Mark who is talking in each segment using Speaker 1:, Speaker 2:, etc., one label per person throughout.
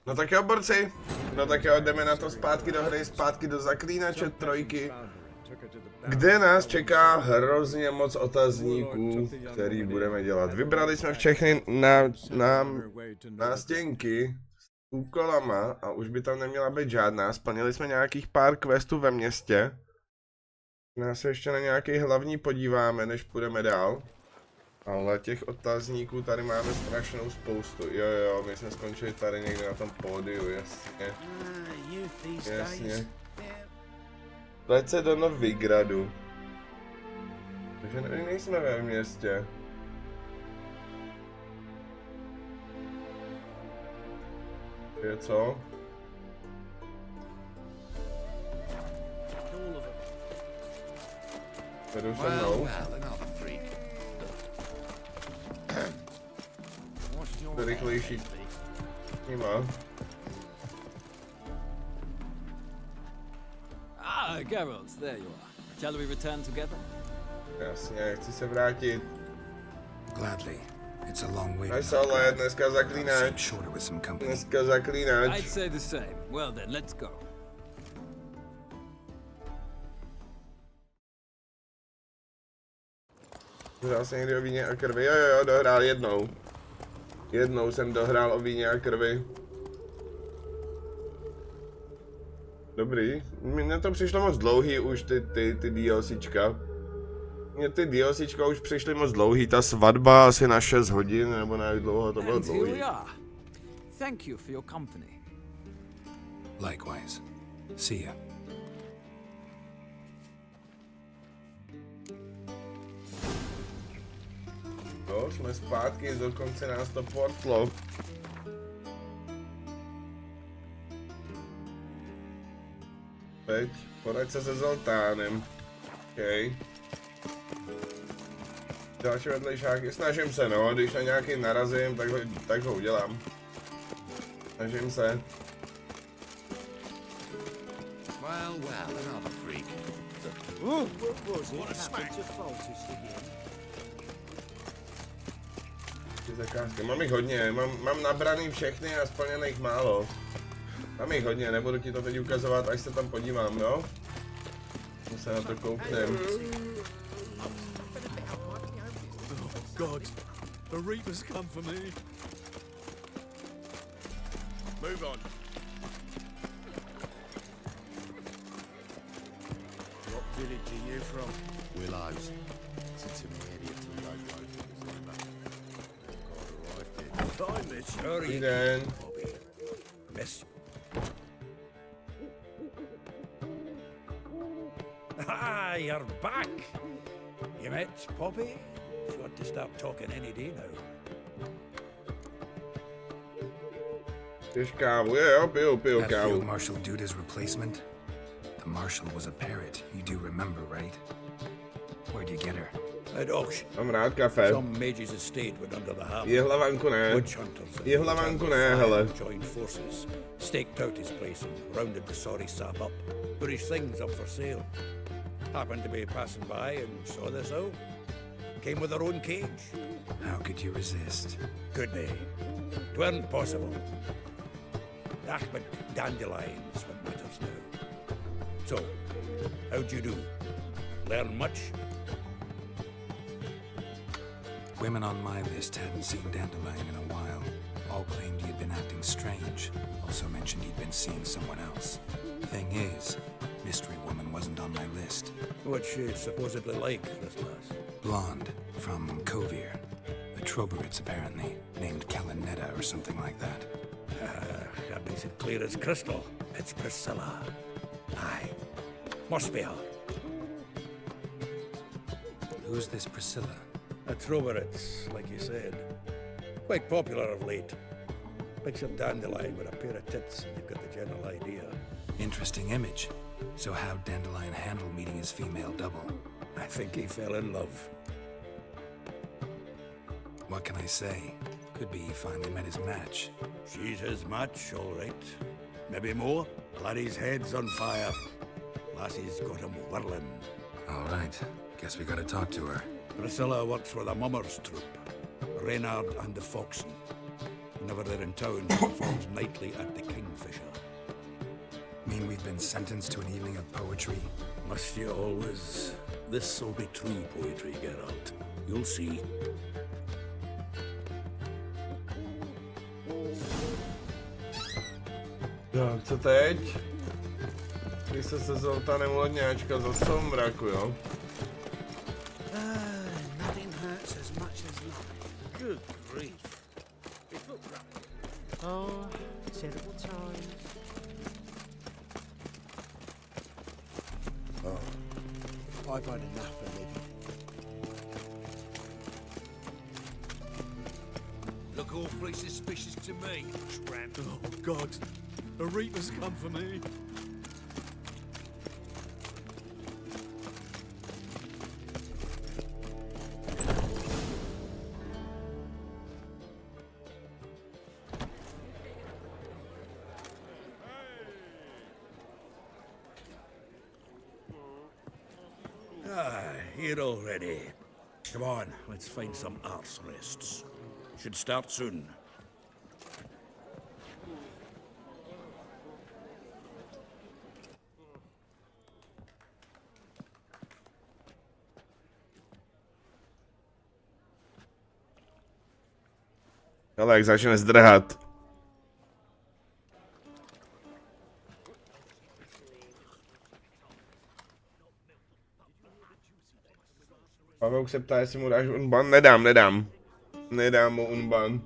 Speaker 1: No tak jo, borci. No tak jo, jdeme na to zpátky do hry, zpátky do Zaklínače 3, kde nás čeká hrozně moc otazníků, který budeme dělat. Vybrali jsme všechny nástěnky s úkolama a už by tam neměla být žádná. Splnili jsme nějakých pár questů ve městě. Nás se ještě na nějaký hlavní podíváme, než půjdeme dál. Ale těch otazníků tady máme strašnou spoustu. Jo, my jsme skončili tady někde na tom pódiu, jasně. Jasně. Pleť se do Novigradu. Takže nejsme ve městě. Je co? Vedu se mnou. To rychlejší. Nima.
Speaker 2: Geralt, there you are. Shall we return together?
Speaker 1: Jasně, chci se vrátit.
Speaker 3: Gladly. It's a long way.
Speaker 1: Veselé, dneska Zaklínač. Dneska Zaklínač.
Speaker 2: I'd say the same. Well then, let's go.
Speaker 1: Dohrál jsem někdy o víně a krvi, jo, dohrál jednou. Jednou jsem dohrál o víně a krvi. Dobrý, mně to přišlo moc dlouhý už ty DLCčka. Mně ty DLCčka už přišly moc dlouhý, ta svatba asi na 6 hodin, nebo na jak dlouho to bylo dlouhý.
Speaker 2: Thank you for your company.
Speaker 3: Likewise. See ya.
Speaker 1: Jo, jsme zpátky, dokonce nás to portlo. Teď poraď se se Zoltánem. OK. Další vedlejšáky, snažím se no, když na nějaký narazím, tak ho udělám. Snažím se.
Speaker 4: Well, another freak.
Speaker 1: Ty zakázky, mám jich hodně, mám nabraný všechny a splněných málo. Mám jich hodně, nebudu ti to teď ukazovat, až se tam podívám, jo? My se na to kouknem.
Speaker 4: God, the Reapers come for me. Move on. What village are you from? Willows. Since an idiot to those roads.
Speaker 1: Dobrý den.
Speaker 4: Miss. Ah, you're back. You met Poppy? You want to start talking any day now.
Speaker 1: Piješ kávu, jo, piju
Speaker 3: That
Speaker 1: kávu.
Speaker 3: Field Marshal Duda's replacement? The Marshal was a parrot, you do remember, right? Where'd you get her?
Speaker 4: At auction.
Speaker 1: Mám rád kafe.
Speaker 4: Some mage's estate went under the hammer.
Speaker 1: Jehlavanku ne.
Speaker 4: Witch hunters and
Speaker 1: Jehlavanku ne,
Speaker 4: fire
Speaker 1: hele.
Speaker 4: joined forces, staked out his place and rounded the sorry sap up. Put his things up for sale. Happened to be passing by and saw this out. Came with their own cage.
Speaker 3: How could you resist?
Speaker 4: Could they? 'Tweren't possible. But dandelions what matters now. So, how'd you do? Learn much?
Speaker 3: Women on my list hadn't seen Dandelion in a while. All claimed he had been acting strange. Also mentioned he'd been seeing someone else. Thing is, Mystery Woman wasn't on my list.
Speaker 4: What's she supposedly like, this lass?
Speaker 3: Blonde, from Kovir. A Troberitz, apparently, named Kalinetta or something like that.
Speaker 4: That makes it clear as crystal. It's Priscilla. Aye. Must be her.
Speaker 3: Who's this Priscilla?
Speaker 4: A Troberitz, like you said. Quite popular of late. Picks up Dandelion with a pair of tits, and you've got the general idea.
Speaker 3: Interesting image. So how'd Dandelion handle meeting his female double?
Speaker 4: I think he fell in love.
Speaker 3: What can I say? Could be he finally met his match.
Speaker 4: She's his match, all right. Maybe more. Laddie's head's on fire. Lassie's got him whirling.
Speaker 3: All right. Guess we gotta talk to her.
Speaker 4: Priscilla works for the Mummers troupe. Reynard and the Foxen. Whenever they're in town, performs nightly at the Kingfisher.
Speaker 3: Mean we've been sentenced to an evening of poetry?
Speaker 4: Must you always? This'll be true poetry, Geralt. You'll see.
Speaker 1: Tak, co teď? Když se Zoltánem lodňáčka za soumraku, jo?
Speaker 5: Nothing hurts as much as life.
Speaker 4: Good grief. It's not right.
Speaker 5: Oh, terrible times. I've had enough of living.
Speaker 4: Look awfully suspicious to me, tramp.
Speaker 2: Oh, God. A reaper's come for me.
Speaker 4: Here already. Come on, let's find some arse rests. Should start soon.
Speaker 1: Ale jak začne zdrhat. Pavel se ptá, jestli mu dáš unban. Nedám. Nedám mu unban.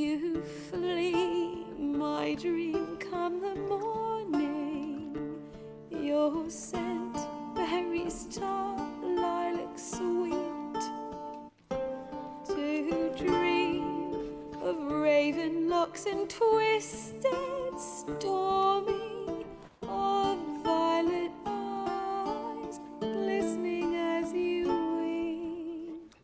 Speaker 6: You flee, my dream, come the morning. Your scent, berry star, lilac sweet. To dream of raven locks and twisted, stormy, of violet eyes, glistening as you wink.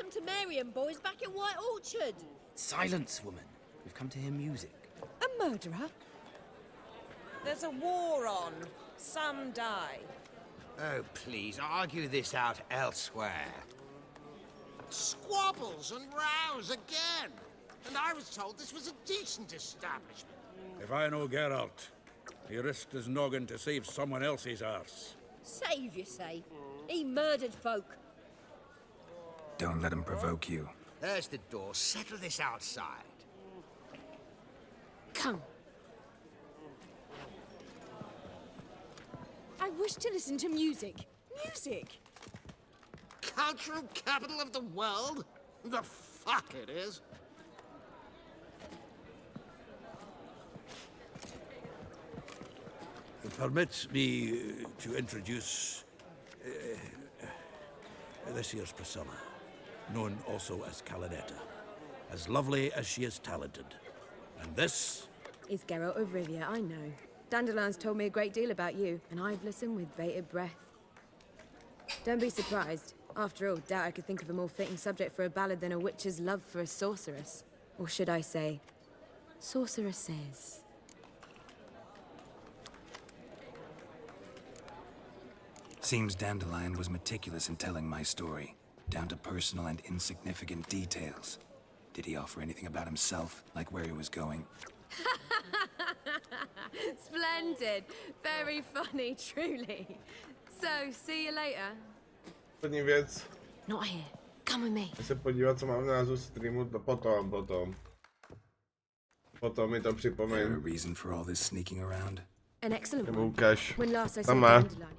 Speaker 7: them to Marion boys back in White Orchard.
Speaker 8: Silence, woman. We've come to hear music.
Speaker 7: A murderer?
Speaker 9: There's a war on. Some die.
Speaker 8: Oh, please, argue this out elsewhere.
Speaker 5: Squabbles and rows again. And I was told this was a decent establishment.
Speaker 4: If I know Geralt, he risked his noggin to save someone else's arse.
Speaker 7: Save, you say? He murdered folk.
Speaker 3: Don't let him provoke you.
Speaker 8: There's the door. Settle this outside.
Speaker 7: Come. I wish to listen to music. Music?
Speaker 5: Cultural capital of the world? The fuck it is.
Speaker 4: Permit me to introduce this here's Priscilla, known also as Calinetta, as lovely as she is talented. And this
Speaker 10: is Geralt of Rivia, I know. Dandelion's told me a great deal about you, and I've listened with bated breath. Don't be surprised. After all, doubt I could think of a more fitting subject for a ballad than a witch's love for a sorceress. Or should I say, sorceresses.
Speaker 3: Seems Dandelion was meticulous in telling my story, down to personal and insignificant details. Did he offer anything about himself, like where he was going?
Speaker 10: Splendid. Very funny, truly. So, see you later.
Speaker 1: Poslední věc.
Speaker 10: Not here. Come with me.
Speaker 1: Chci se podívat, co mám v názvu streamu, to potom mi to
Speaker 3: There a
Speaker 1: připomeň.
Speaker 3: reason for all this sneaking around?
Speaker 10: An excellent
Speaker 1: Nebo
Speaker 10: one.
Speaker 1: ukáž.
Speaker 10: When last I saw
Speaker 1: Tam má.
Speaker 10: Dandelion.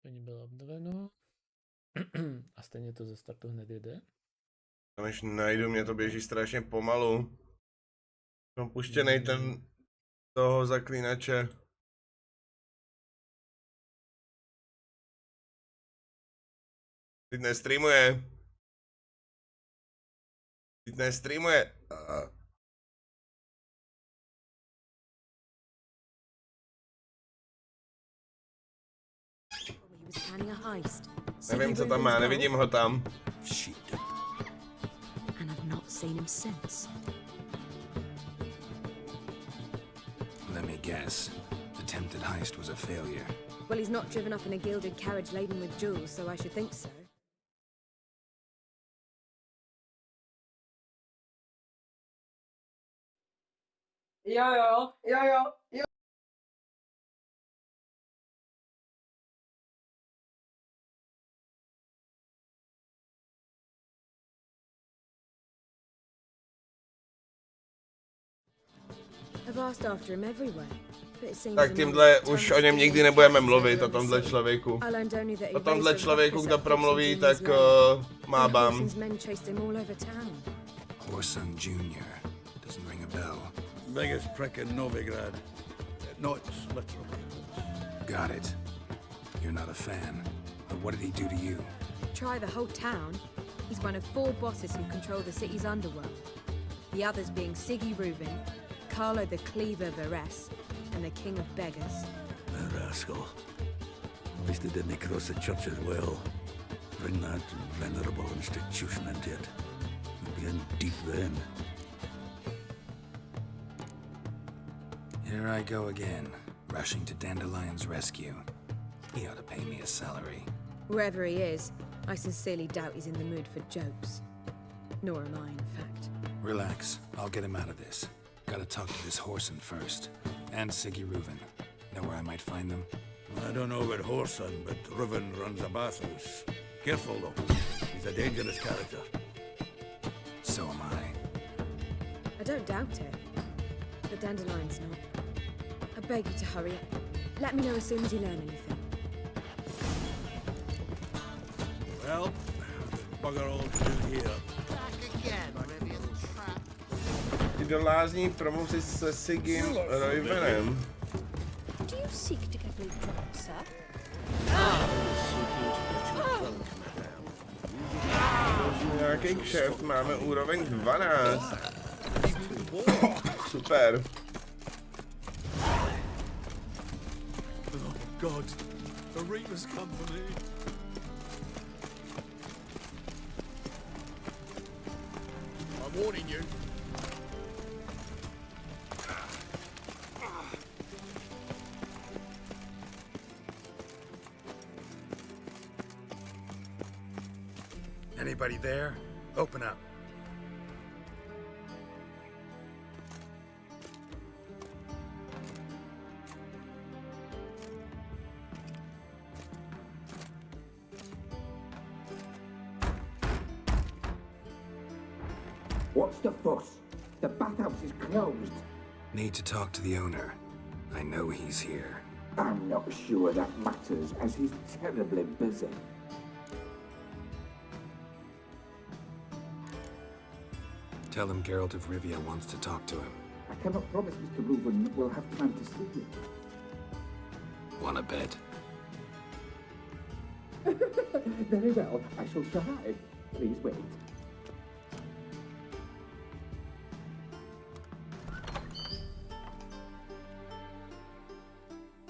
Speaker 11: Ani bylo obnoveno. A stejně to ze startu hned jede.
Speaker 1: A než najdu, mě to běží strašně pomalu. Mám puštěnej ten toho zaklínače. Teď nestreamuje. Teď nestreamuje.
Speaker 10: He was planning a heist.
Speaker 1: Nevím, co tam má, nevidím ho tam.
Speaker 4: shit.
Speaker 10: And I've not seen him since.
Speaker 3: Let me guess. Attempted heist was a failure.
Speaker 10: Well, he's not driven up in a gilded carriage laden with jewels, so I should think so.
Speaker 9: Jo.
Speaker 10: I've asked after him everywhere, but it seems
Speaker 1: Tak tímhle už o něm nikdy nebudeme mluvit, o tomhle člověku.
Speaker 10: I learned only that he
Speaker 1: O tomhle
Speaker 10: raced
Speaker 1: člověku,
Speaker 10: over
Speaker 1: kdo
Speaker 10: the
Speaker 1: promluví,
Speaker 10: Horse
Speaker 1: tak má
Speaker 10: and
Speaker 1: bám.
Speaker 10: Horson's men chased him all over town.
Speaker 3: Horson Jr. Doesn't ring a bell.
Speaker 4: Biggest prick in Novigrad. Not literally.
Speaker 3: Got it. You're not a fan. But what did he do to you?
Speaker 10: Try the whole town. He's one of 4 bosses who control the city's underworld. The others being Siggy Reuben, Carlo the Cleaver Varese, and the King of Beggars.
Speaker 4: The rascal. At least they didn't cross the church as well. Bring that venerable institution into it. We'd be in deep then.
Speaker 3: Here I go again, rushing to Dandelion's rescue. He ought to pay me a salary.
Speaker 10: Wherever he is, I sincerely doubt he's in the mood for jokes. Nor am I, in fact.
Speaker 3: Relax, I'll get him out of this. Gotta talk to this Horson first. And Siggy Reuben. Know where I might find them?
Speaker 4: I don't know about Horson, but Reuben runs a bathhouse. Careful though. He's a dangerous character.
Speaker 3: So am I.
Speaker 10: I don't doubt it. But Dandelion's not. I beg you to hurry up. Let me know as soon as you learn anything.
Speaker 4: Well, bugger all to do here.
Speaker 5: Back again, Rivian trap.
Speaker 1: Ty do lázní promluví se Siggym Reubenem.
Speaker 7: Do you seek to get me drunk, sir?
Speaker 1: Nějaký kšeft, máme úroveň 12. Super.
Speaker 2: Oh, God. The Reapers come for me. I'm warning you.
Speaker 3: Anybody there? Open up.
Speaker 12: What's the fuss? The bathhouse is closed.
Speaker 3: Need to talk to the owner. I know he's here.
Speaker 12: I'm not sure that matters, as he's terribly busy.
Speaker 3: Tell him Geralt of Rivia wants to talk to him.
Speaker 12: I cannot promise Mr. Reuben will have time to see you.
Speaker 3: Wanna bet?
Speaker 12: Very well, I shall try. Please wait.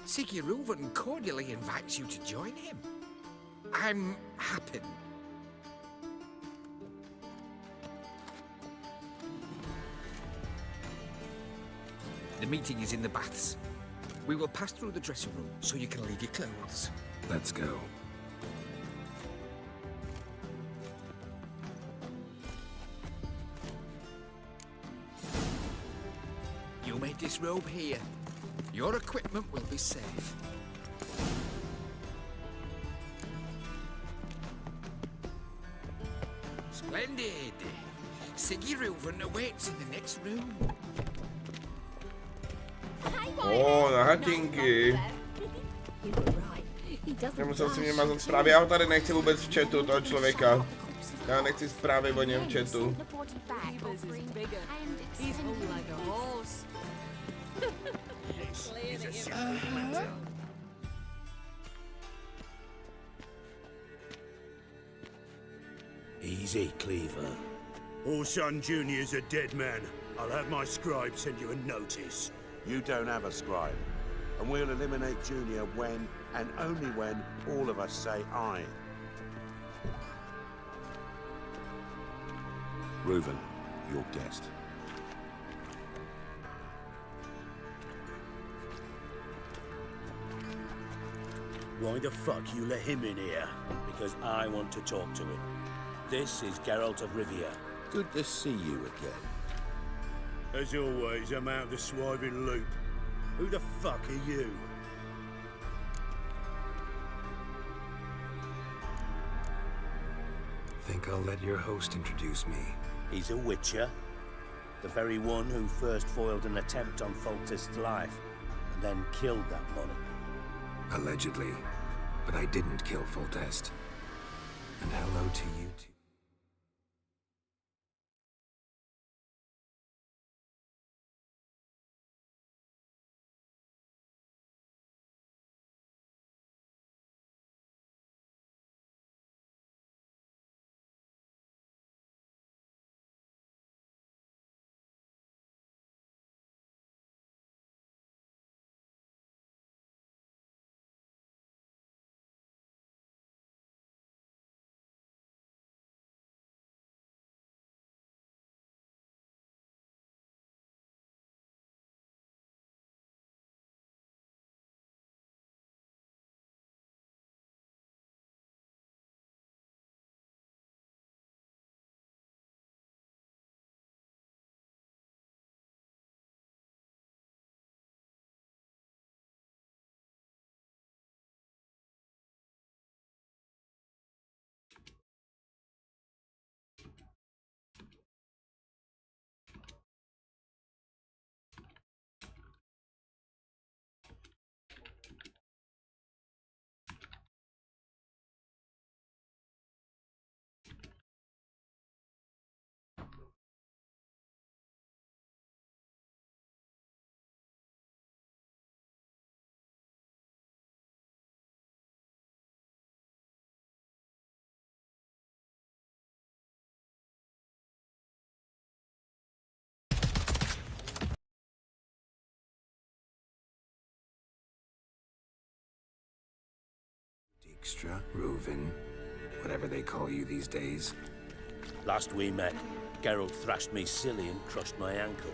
Speaker 8: Siggy Reuven cordially invites you to join him. I'm happy. The meeting is in the baths. We will pass through the dressing room so you can leave your clothes.
Speaker 3: Let's go.
Speaker 8: You may disrobe here. Your equipment will be safe. Splendid. Siggy Reuven awaits in the next room.
Speaker 1: Na hatinky. Nemusel si mě mazat zprávy, já ho tady nechci vůbec v chatu, toho člověka. Já nechci zprávy o něm v chatu.
Speaker 4: Easy, Cleaver. Orson Jr.'s a dead man. I'll have my scribe send you a notice.
Speaker 13: You don't have a scribe, and we'll eliminate Junior when, and only when, all of us say aye. Reuven, your guest.
Speaker 14: Why the fuck you let him in here? Because I want to talk to him. This is Geralt of Rivia.
Speaker 13: Good to see you again.
Speaker 4: As always, I'm out of the swiving loop. Who the fuck are you?
Speaker 3: Think I'll let your host introduce me.
Speaker 14: He's a witcher. The very one who first foiled an attempt on Foltest's life, and then killed that monarch.
Speaker 3: Allegedly. But I didn't kill Foltest. And hello to you too. Dijkstra, Reuven, whatever they call you these days.
Speaker 14: Last we met, Geralt thrashed me silly and crushed my ankle.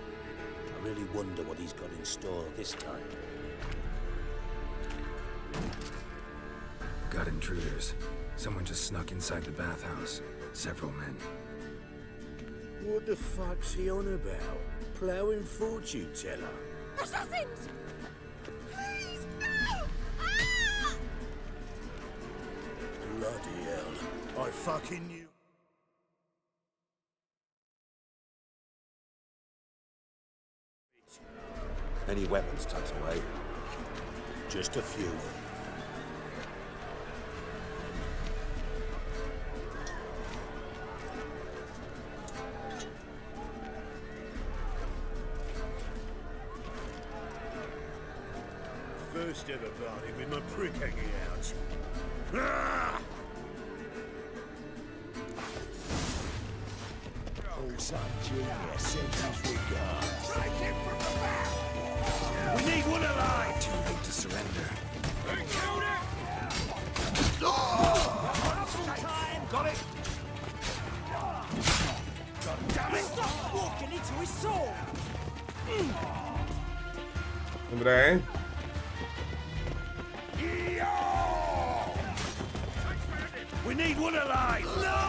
Speaker 14: I really wonder what he's got in store this time.
Speaker 3: Got intruders. Someone just snuck inside the bathhouse. Several men.
Speaker 14: What the fuck's he on about? Ploughing fortune teller?
Speaker 7: Assassins! Please, no! Ah!
Speaker 14: Bloody hell. I fucking knew.
Speaker 13: Any weapons tucked away?
Speaker 14: Just a few. First ever party with my prick hanging out. Ah! Old son Junior sends his regards. Strike him from the back! We need one alive!
Speaker 3: Too late to surrender.
Speaker 14: They killed it! Oh! Time! Got it! God damn it! Stop walking into his soul!
Speaker 1: Dobré.
Speaker 14: We need one alive! No!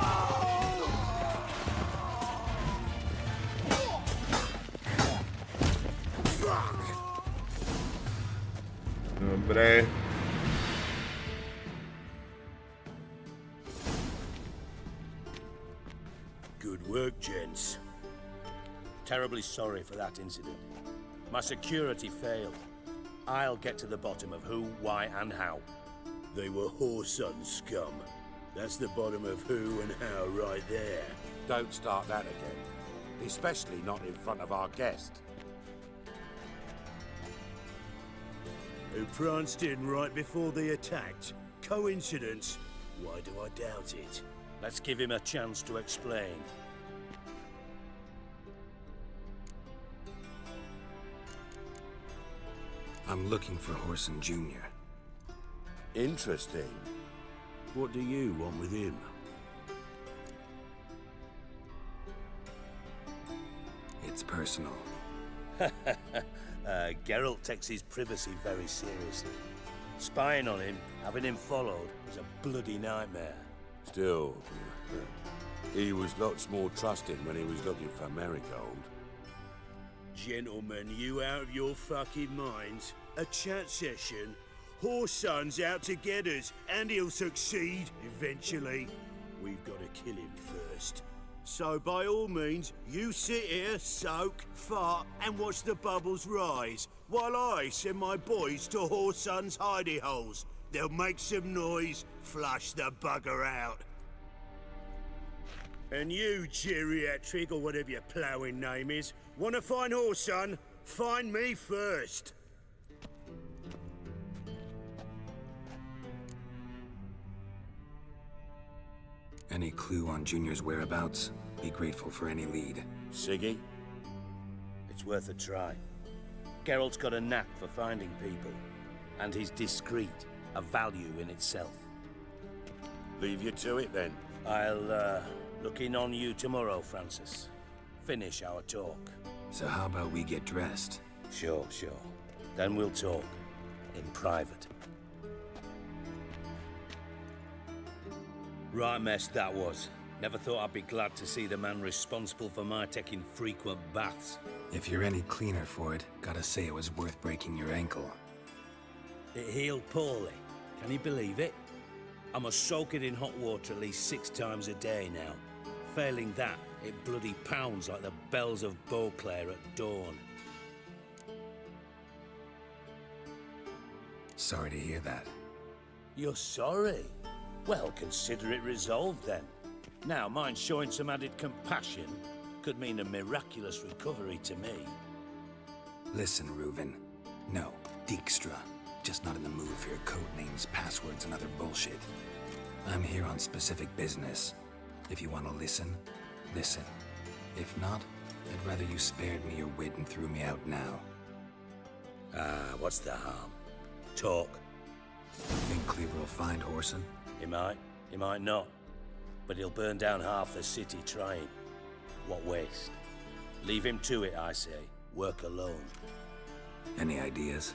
Speaker 1: Dobré.
Speaker 14: Good work, gents. Terribly sorry for that incident. My security failed. I'll get to the bottom of who, why, and how. They were whoreson scum. That's the bottom of who and how right there.
Speaker 13: Don't start that again. Especially not in front of our guest.
Speaker 14: Who pranced in right before they attacked. Coincidence? Why do I doubt it? Let's give him a chance to explain.
Speaker 3: I'm looking for Whoreson Jr.
Speaker 13: Interesting.
Speaker 14: What do you want with him?
Speaker 3: It's personal.
Speaker 14: Geralt takes his privacy very seriously. Spying on him, having him followed, is a bloody nightmare.
Speaker 13: Still, he was lots more trusting when he was looking for Marigold.
Speaker 14: Gentlemen, you out of your fucking minds? A chat session? Whoreson's out to get us, and he'll succeed eventually. We've got to kill him first. So by all means, you sit here, soak, fart, and watch the bubbles rise, while I send my boys to Whoreson's hidey holes. They'll make some noise, flush the bugger out. And you, geriatric, or whatever your ploughing name is, want to find Whoreson? Find me first.
Speaker 3: Any clue on Junior's whereabouts? Be grateful for any lead.
Speaker 14: Siggy? It's worth a try. Geralt's got a knack for finding people. And he's discreet, a value in itself.
Speaker 13: Leave you to it then.
Speaker 14: I'll, look in on you tomorrow, Francis. Finish our talk.
Speaker 3: So how about we get dressed?
Speaker 14: Sure. Then we'll talk. In private. Right mess that was. Never thought I'd be glad to see the man responsible for my taking frequent baths.
Speaker 3: If you're any cleaner for it, gotta say it was worth breaking your ankle.
Speaker 14: It healed poorly. Can you believe it? I must soak it in hot water at least 6 times a day now. Failing that, it bloody pounds like the bells of Beauclair at dawn.
Speaker 3: Sorry to hear that.
Speaker 14: You're sorry? Well, consider it resolved then. Now, mind showing some added compassion could mean a miraculous recovery to me.
Speaker 3: Listen, Reuven. No, Dijkstra. Just not in the mood for your code names, passwords, and other bullshit. I'm here on specific business. If you want to listen, listen. If not, I'd rather you spared me your wit and threw me out now.
Speaker 14: What's the harm? Talk.
Speaker 3: Think Cleaver will find Horson?
Speaker 14: He might not. But he'll burn down half the city trying. What waste? Leave him to it, I say. Work alone.
Speaker 3: Any ideas?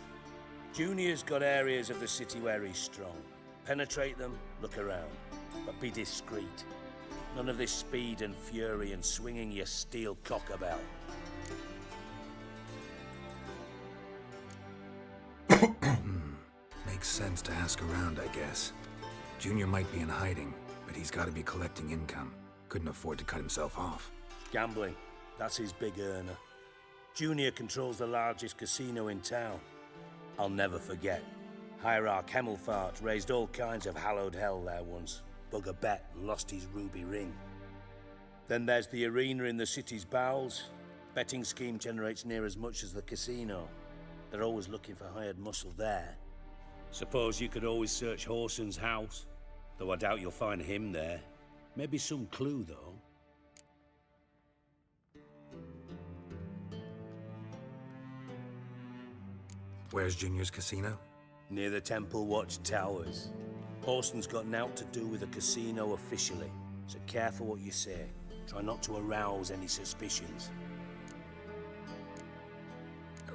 Speaker 14: Junior's got areas of the city where he's strong. Penetrate them, look around. But be discreet. None of this speed and fury and swinging your steel cock about.
Speaker 3: Makes sense to ask around, I guess. Junior might be in hiding, but he's got to be collecting income. Couldn't afford to cut himself off.
Speaker 14: Gambling. That's his big earner. Junior controls the largest casino in town. I'll never forget. Hierarch Hemmelfart raised all kinds of hallowed hell there once. Bugger bet and lost his ruby ring. Then there's the arena in the city's bowels. Betting scheme generates near as much as the casino. They're always looking for hired muscle there. Suppose you could always search Horson's house. Though I doubt you'll find him there. Maybe some clue, though.
Speaker 3: Where's Junior's casino?
Speaker 14: Near the Temple Watch Towers. Horson's got nought to do with the casino officially, so careful what you say. Try not to arouse any suspicions.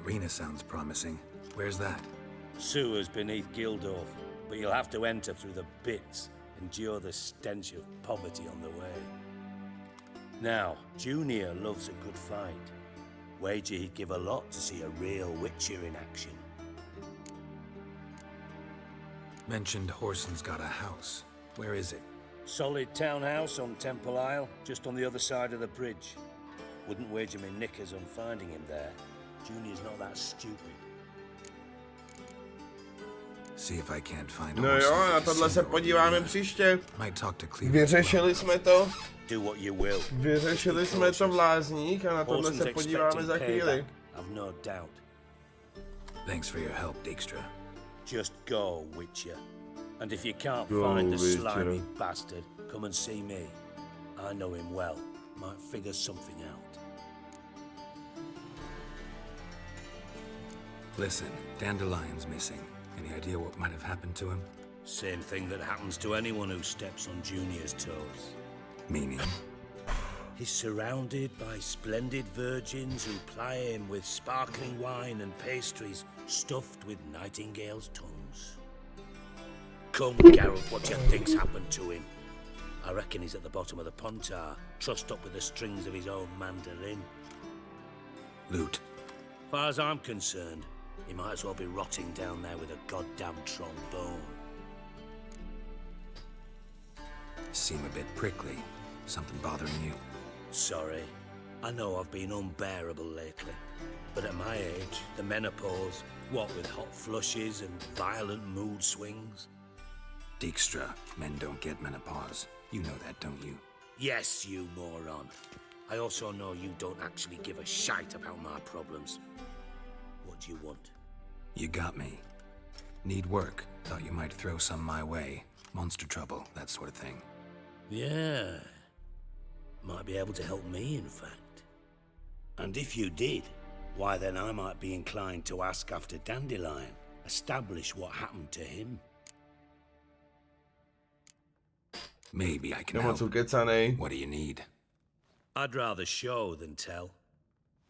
Speaker 3: Arena sounds promising. Where's that?
Speaker 14: Sewers beneath Gildorf, but you'll have to enter through the pits, endure the stench of poverty on the way. Now, Junior loves a good fight. Wager he'd give a lot to see a real Witcher in action.
Speaker 3: Mentioned Horson's got a house. Where is it?
Speaker 14: Solid townhouse on Temple Isle, just on the other side of the bridge. Wouldn't wager me knickers on finding him there. Junior's not that stupid.
Speaker 3: See if I can't find
Speaker 1: No jo, na tohle se podíváme příště.
Speaker 3: Might talk to Cleaver.
Speaker 1: Vyřešili jsme to.
Speaker 14: Do what you will.
Speaker 1: Vyřešili jsme to v lázních a na tohle se podíváme za chvíli.
Speaker 14: I've no doubt.
Speaker 3: Thanks for your help, Dijkstra.
Speaker 14: Just go, Witcher. And if you can't
Speaker 1: Go,
Speaker 14: find the
Speaker 1: Witcher.
Speaker 14: slimy bastard, come and see me. I know him well. Might figure something out.
Speaker 3: Listen, Dandelion's missing. Any idea what might have happened to him?
Speaker 14: Same thing that happens to anyone who steps on Junior's toes.
Speaker 3: Meaning?
Speaker 14: He's surrounded by splendid virgins who ply him with sparkling wine and pastries stuffed with nightingales' tongues. Come, Geralt, what do you think's happened to him? I reckon he's at the bottom of the Pontar, trussed up with the strings of his own mandolin.
Speaker 3: Loot.
Speaker 14: Far as I'm concerned, he might as well be rotting down there with a goddamn trombone.
Speaker 3: Seem a bit prickly. Something bothering you?
Speaker 14: Sorry. I know I've been unbearable lately. But at my age, the menopause, what with hot flushes and violent mood swings.
Speaker 3: Dijkstra, men don't get menopause. You know that, don't you?
Speaker 14: Yes, you moron. I also know you don't actually give a shite about my problems. What do you want?
Speaker 3: You got me. Need work. Thought you might throw some my way. Monster trouble, that sort of thing.
Speaker 14: Yeah. Might be able to help me, in fact. And if you did, why then I might be inclined to ask after Dandelion, establish what happened to him.
Speaker 3: Maybe I can
Speaker 1: help.
Speaker 3: What do you need?
Speaker 14: I'd rather show than tell.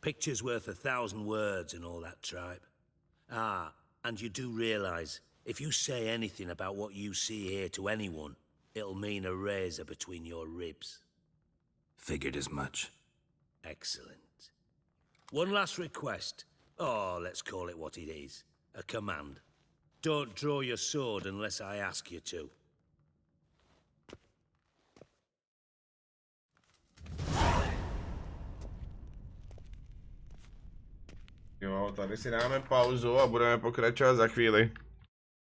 Speaker 14: Picture's worth 1,000 words and all that tripe. Ah, and you do realize, if you say anything about what you see here to anyone, it'll mean a razor between your ribs.
Speaker 3: Figured as much.
Speaker 14: Excellent. One last request. Oh, let's call it what it is. A command. Don't draw your sword unless I ask you to.
Speaker 1: Jo, tady si dáme pauzu a budeme pokračovat za chvíli.